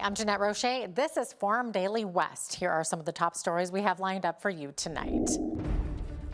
I'm Jeanette Roche. This is Forum Daily West. Here are some of the top stories we have lined up for you tonight.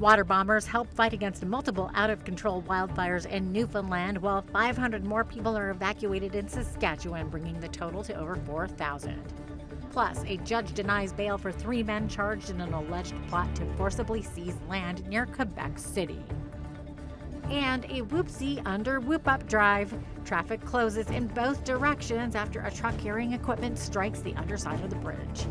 Water bombers help fight against multiple out-of-control wildfires in Newfoundland, while 500 more people are evacuated in Saskatchewan, bringing the total to over 4,000. Plus, a judge denies bail for 3 men charged in an alleged plot to forcibly seize land near Quebec City. And a whoopsie under whoop-up drive. Traffic closes in both directions after a truck carrying equipment strikes the underside of the bridge.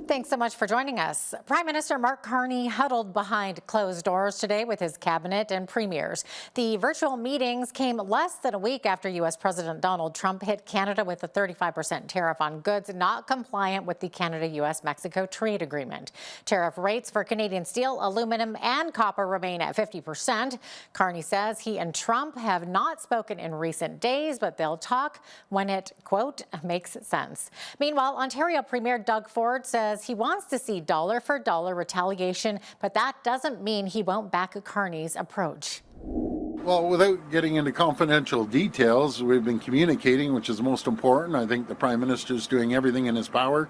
Thanks so much for joining us. Prime Minister Mark Carney huddled behind closed doors today with his cabinet and premiers. The virtual meetings came less than a week after U.S. President Donald Trump hit Canada with a 35% tariff on goods not compliant with the Canada-U.S.-Mexico trade agreement. Tariff rates for Canadian steel, aluminum, and copper remain at 50%. Carney says he and Trump have not spoken in recent days, but they'll talk when it, quote, makes sense. Meanwhile, Ontario Premier Doug Ford says he wants to see dollar-for-dollar retaliation, but that doesn't mean he won't back Carney's approach. Well, without getting into confidential details, we've been communicating, which is most important. I think the Prime Minister is doing everything in his power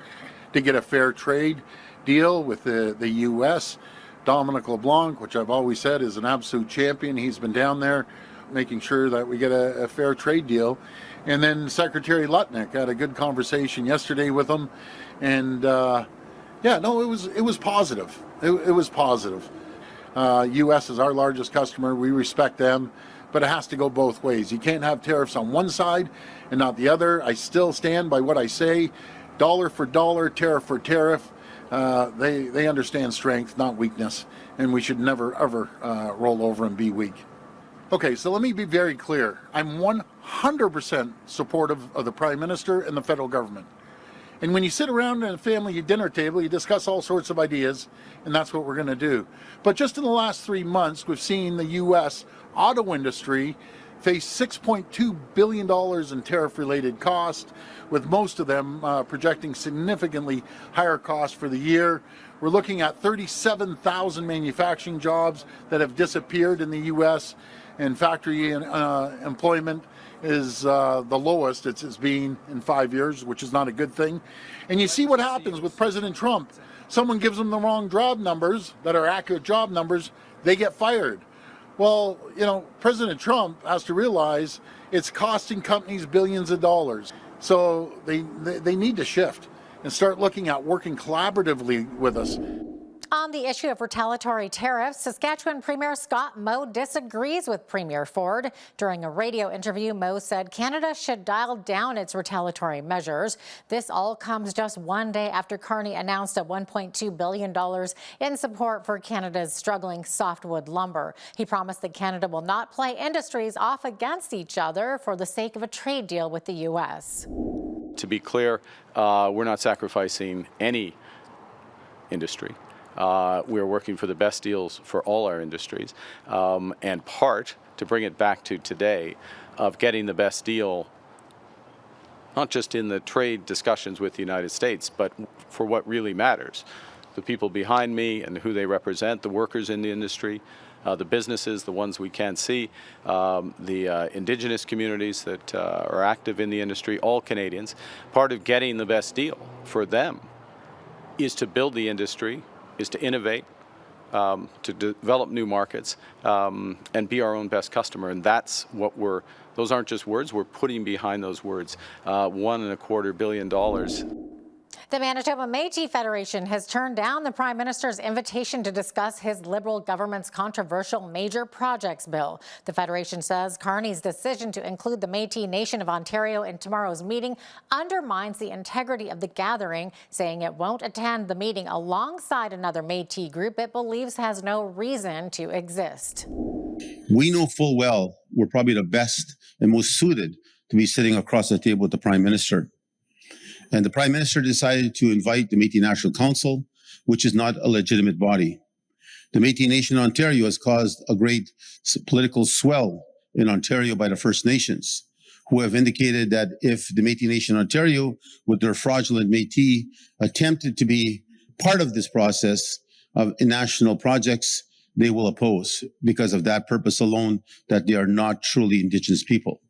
to get a fair trade deal with the U.S. Dominic LeBlanc, which I've always said is an absolute champion. He's been down there making sure that we get a fair trade deal. And then Secretary Lutnick had a good conversation yesterday with him. And it was positive. It was positive. U.S. is our largest customer. We respect them, but it has to go both ways. You can't have tariffs on one side and not the other. I still stand by what I say. Dollar for dollar, tariff for tariff. They understand strength, not weakness, and we should never, ever roll over and be weak. Okay, so let me be very clear. I'm 100% supportive of the Prime Minister and the federal government. And when you sit around at a family dinner table, you discuss all sorts of ideas, and that's what we're going to do. But just in the last 3 months, we've seen the U.S. auto industry face $6.2 billion in tariff-related costs, with most of them projecting significantly higher costs for the year. We're looking at 37,000 manufacturing jobs that have disappeared in the U.S., and factory employment is the lowest it's been in 5 years, which is not a good thing. And you see what happens with President Trump. Someone gives them the wrong job numbers that are accurate job numbers, they get fired. Well, President Trump has to realize it's costing companies billions of dollars. So they need to shift and start looking at working collaboratively with us. On the issue of retaliatory tariffs, Saskatchewan Premier Scott Moe disagrees with Premier Ford. During a radio interview, Moe said Canada should dial down its retaliatory measures. This all comes just one day after Carney announced a $1.2 billion in support for Canada's struggling softwood lumber. He promised that Canada will not play industries off against each other for the sake of a trade deal with the U.S. To be clear, we're not sacrificing any industry. We're working for the best deals for all our industries. And part, to bring it back to today, of getting the best deal, not just in the trade discussions with the United States, but for what really matters. The people behind me and who they represent, the workers in the industry, the businesses, the ones we can't see, the Indigenous communities that are active in the industry, all Canadians. Part of getting the best deal for them is to build the industry, is to innovate, to develop new markets, and be our own best customer. And that's what those aren't just words, we're putting behind those words $1.25 billion. The Manitoba Métis Federation has turned down the Prime Minister's invitation to discuss his Liberal government's controversial major projects bill. The Federation says Carney's decision to include the Métis Nation of Ontario in tomorrow's meeting undermines the integrity of the gathering, saying it won't attend the meeting alongside another Métis group it believes has no reason to exist. We know full well we're probably the best and most suited to be sitting across the table with the Prime Minister. And the Prime Minister decided to invite the Métis National Council, which is not a legitimate body. The Métis Nation in Ontario has caused a great political swell in Ontario by the First Nations, who have indicated that if the Métis Nation in Ontario, with their fraudulent Métis, attempted to be part of this process of national projects, they will oppose because of that purpose alone, that they are not truly Indigenous people.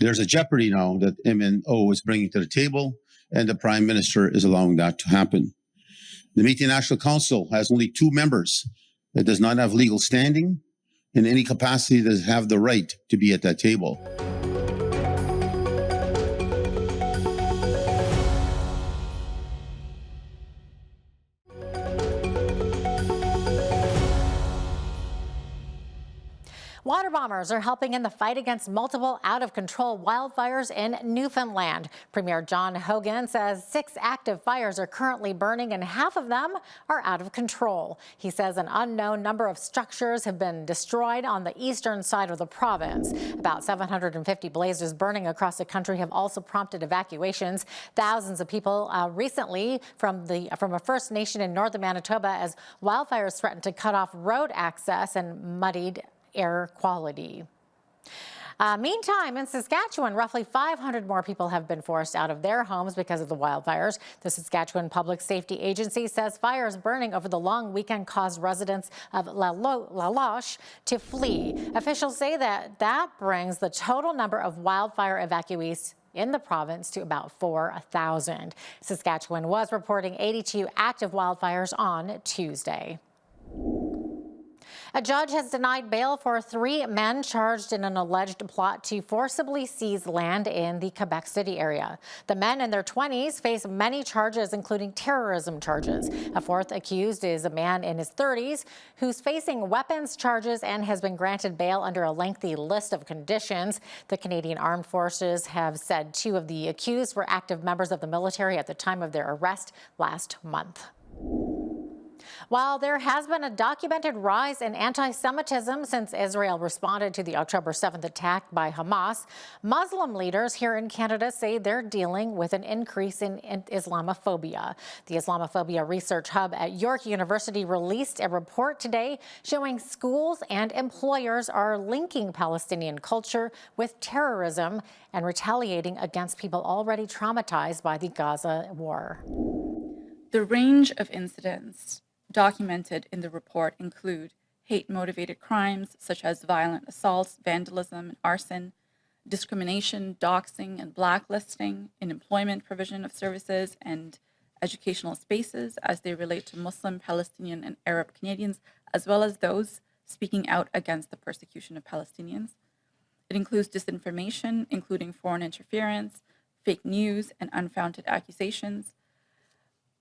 There's a jeopardy now that MNO is bringing to the table, and the Prime Minister is allowing that to happen. The Métis National Council has only 2 members. It does not have legal standing in any capacity that have the right to be at that table. Water bombers are helping in the fight against multiple out-of-control wildfires in Newfoundland. Premier John Hogan says 6 active fires are currently burning and half of them are out of control. He says an unknown number of structures have been destroyed on the eastern side of the province. About 750 blazes burning across the country have also prompted evacuations. Thousands of people recently from a First Nation in northern Manitoba as wildfires threatened to cut off road access and muddied air quality. Meantime, in Saskatchewan, roughly 500 more people have been forced out of their homes because of the wildfires. The Saskatchewan Public Safety Agency says fires burning over the long weekend caused residents of La Loche to flee. Officials say that brings the total number of wildfire evacuees in the province to about 4,000. Saskatchewan was reporting 82 active wildfires on Tuesday. A judge has denied bail for 3 men charged in an alleged plot to forcibly seize land in the Quebec City area. The men in their 20s face many charges, including terrorism charges. A 4th accused is a man in his 30s who's facing weapons charges and has been granted bail under a lengthy list of conditions. The Canadian Armed Forces have said 2 of the accused were active members of the military at the time of their arrest last month. While there has been a documented rise in anti-Semitism since Israel responded to the October 7th attack by Hamas, Muslim leaders here in Canada say they're dealing with an increase in Islamophobia. The Islamophobia Research Hub at York University released a report today showing schools and employers are linking Palestinian culture with terrorism and retaliating against people already traumatized by the Gaza war. The range of incidents documented in the report include hate-motivated crimes such as violent assaults, vandalism, and arson, discrimination, doxing, and blacklisting in employment provision of services and educational spaces as they relate to Muslim, Palestinian, and Arab Canadians, as well as those speaking out against the persecution of Palestinians. It includes disinformation, including foreign interference, fake news, and unfounded accusations,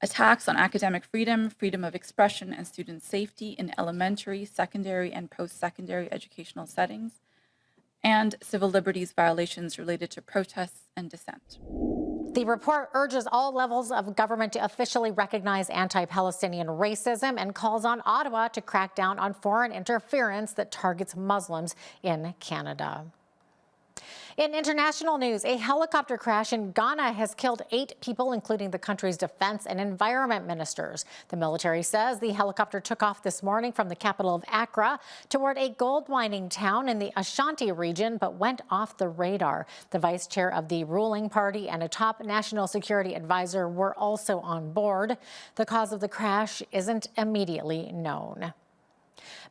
attacks on academic freedom, freedom of expression, and student safety in elementary, secondary, and post-secondary educational settings, and civil liberties violations related to protests and dissent. The report urges all levels of government to officially recognize anti-Palestinian racism and calls on Ottawa to crack down on foreign interference that targets Muslims in Canada. In international news, a helicopter crash in Ghana has killed 8 people, including the country's defense and environment ministers. The military says the helicopter took off this morning from the capital of Accra toward a gold mining town in the Ashanti region, but went off the radar. The vice chair of the ruling party and a top national security advisor were also on board. The cause of the crash isn't immediately known.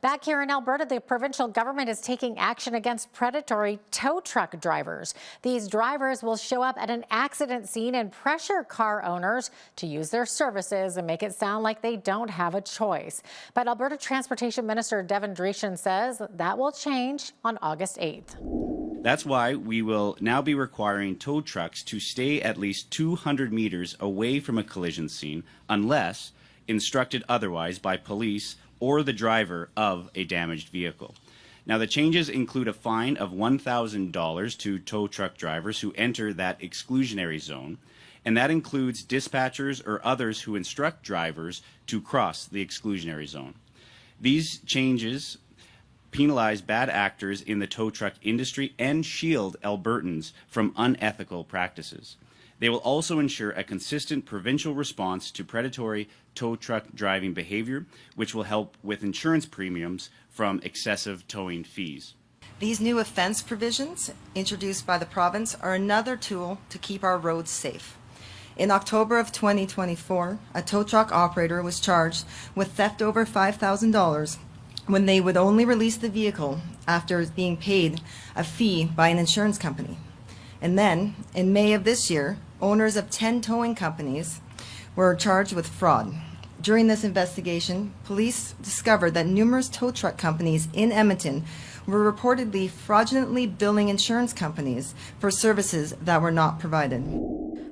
Back here in Alberta, the provincial government is taking action against predatory tow truck drivers. These drivers will show up at an accident scene and pressure car owners to use their services and make it sound like they don't have a choice. But Alberta Transportation Minister Devin Dreeshen says that will change on August 8th. That's why we will now be requiring tow trucks to stay at least 200 meters away from a collision scene unless instructed otherwise by police or the driver of a damaged vehicle. Now, the changes include a fine of $1,000 to tow truck drivers who enter that exclusionary zone, and that includes dispatchers or others who instruct drivers to cross the exclusionary zone. These changes penalize bad actors in the tow truck industry and shield Albertans from unethical practices. They will also ensure a consistent provincial response to predatory tow truck driving behavior, which will help with insurance premiums from excessive towing fees. These new offense provisions introduced by the province are another tool to keep our roads safe. In October of 2024, a tow truck operator was charged with theft over $5,000 when they would only release the vehicle after being paid a fee by an insurance company. And then, in May of this year, owners of 10 towing companies, were charged with fraud. During this investigation, police discovered that numerous tow truck companies in Edmonton were reportedly fraudulently billing insurance companies for services that were not provided.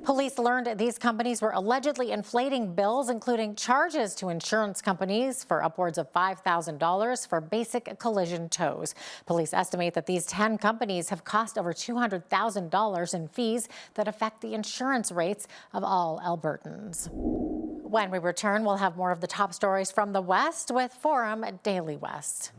Police learned these companies were allegedly inflating bills, including charges to insurance companies for upwards of $5,000 for basic collision tows. Police estimate that these 10 companies have cost over $200,000 in fees that affect the insurance rates of all Albertans. When we return, we'll have more of the top stories from the West with Forum Daily West.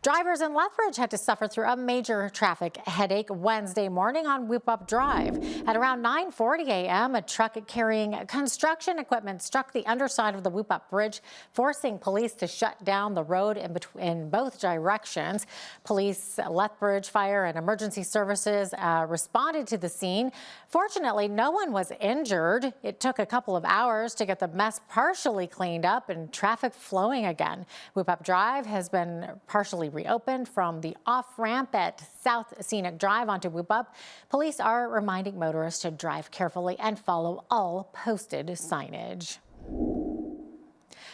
Drivers in Lethbridge had to suffer through a major traffic headache Wednesday morning on Whoop Up Drive. At around 9:40 a.m., a truck carrying construction equipment struck the underside of the Whoop Up Bridge, forcing police to shut down the road in both directions. Police, Lethbridge Fire and Emergency Services responded to the scene. Fortunately, no one was injured. It took a couple of hours to get the mess partially cleaned up and traffic flowing again. Whoop Up Drive has been partially reopened from the off-ramp at South Scenic Drive onto Whoop Up. Police are reminding motorists to drive carefully and follow all posted signage.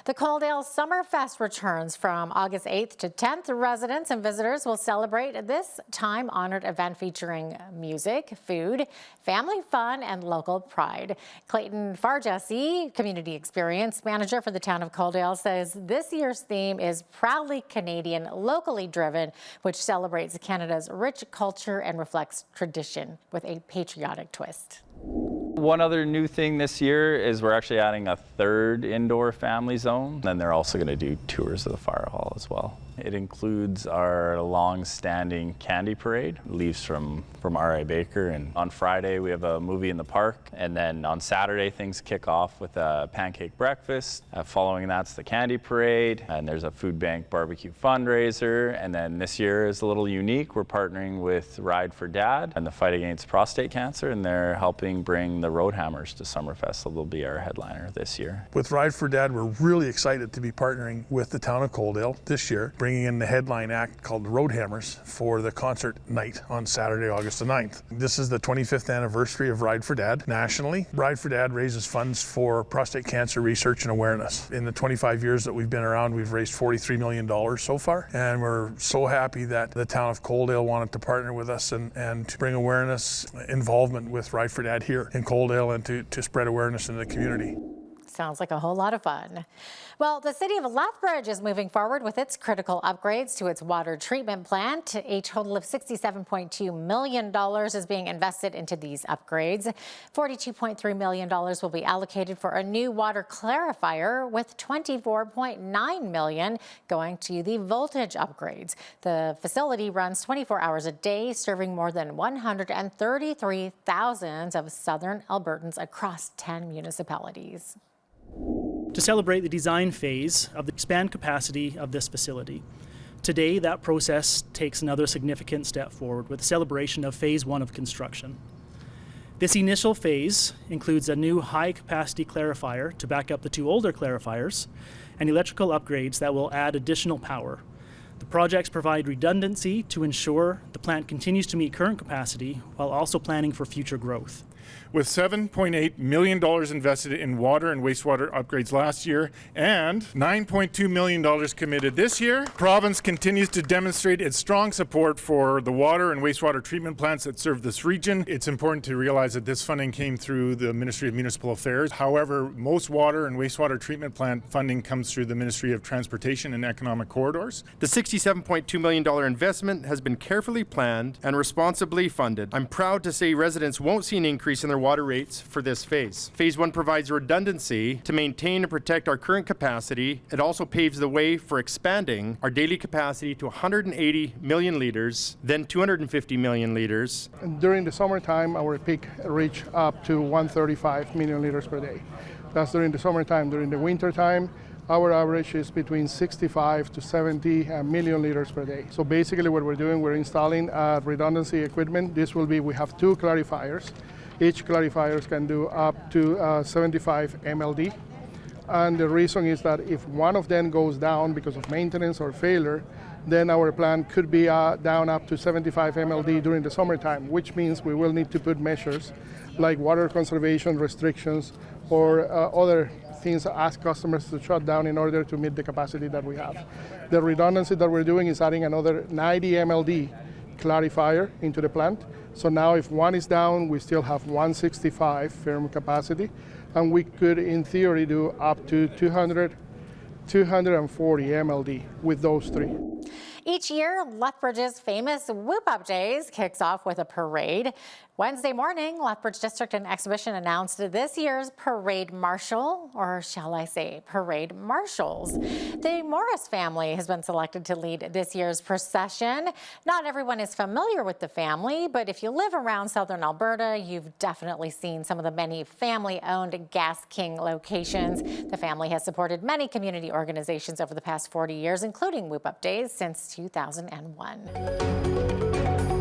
The Coaldale Summerfest returns from August 8th to 10th. Residents and visitors will celebrate this time-honored event featuring music, food, family fun, and local pride. Clayton Farjasi, Community Experience Manager for the town of Coaldale, says this year's theme is proudly Canadian, locally driven, which celebrates Canada's rich culture and reflects tradition with a patriotic twist. One other new thing this year is we're actually adding a third indoor family zone. And they're also going to do tours of the fire hall as well. It includes our long-standing candy parade. It leaves from R.I. Baker, and on Friday we have a movie in the park, and then on Saturday things kick off with a pancake breakfast. Following that's the candy parade, and there's a food bank barbecue fundraiser, and then this year is a little unique. We're partnering with Ride for Dad and the fight against prostate cancer, and they're helping bring the Roadhammers to Summerfest, so they'll be our headliner this year. With Ride for Dad, we're really excited to be partnering with the town of Coaldale this year, bringing in the headline act called the Roadhammers for the concert night on Saturday, August the 9th. This is the 25th anniversary of Ride for Dad nationally. Ride for Dad raises funds for prostate cancer research and awareness. In the 25 years that we've been around, we've raised $43 million so far, and we're so happy that the town of Coaldale wanted to partner with us and to bring awareness, involvement with Ride for Dad here in Coaldale, and to spread awareness in the community. Sounds like a whole lot of fun. Well, the city of Lethbridge is moving forward with its critical upgrades to its water treatment plant. A total of $67.2 million is being invested into these upgrades. $42.3 million will be allocated for a new water clarifier, with $24.9 million going to the voltage upgrades. The facility runs 24 hours a day, serving more than 133,000 of southern Albertans across 10 municipalities. To celebrate the design phase of the expand capacity of this facility. Today, that process takes another significant step forward with the celebration of phase 1 of construction. This initial phase includes a new high-capacity clarifier to back up the 2 older clarifiers and electrical upgrades that will add additional power. The projects provide redundancy to ensure the plant continues to meet current capacity while also planning for future growth. With $7.8 million invested in water and wastewater upgrades last year and $9.2 million committed this year, the province continues to demonstrate its strong support for the water and wastewater treatment plants that serve this region. It's important to realize that this funding came through the Ministry of Municipal Affairs. However, most water and wastewater treatment plant funding comes through the Ministry of Transportation and Economic Corridors. The $67.2 million investment has been carefully planned and responsibly funded. I'm proud to say residents won't see an increase in their water rates for this phase. Phase 1 provides redundancy to maintain and protect our current capacity. It also paves the way for expanding our daily capacity to 180 million litres, then 250 million litres. During the summertime, our peak reach up to 135 million litres per day. That's during the summertime. During the wintertime, our average is between 65 to 70 million liters per day. So basically what we're doing, we're installing redundancy equipment. This will be, we have 2 clarifiers. Each clarifiers can do up to 75 MLD. And the reason is that if one of them goes down because of maintenance or failure, then our plant could be down up to 75 MLD during the summertime, which means we will need to put measures like water conservation restrictions or other things, ask customers to shut down in order to meet the capacity that we have. The redundancy that we're doing is adding another 90 MLD clarifier into the plant. So now if one is down, we still have 165 firm capacity, and we could, in theory, do up to 240 MLD with those 3. Each year, Lethbridge's famous Whoop Up Days kicks off with a parade. Wednesday morning, Lethbridge District and Exhibition announced this year's Parade Marshal, or shall I say Parade Marshals. The Morris family has been selected to lead this year's procession. Not everyone is familiar with the family, but if you live around southern Alberta, you've definitely seen some of the many family-owned Gas King locations. The family has supported many community organizations over the past 40 years, including Whoop Up Days since 2001.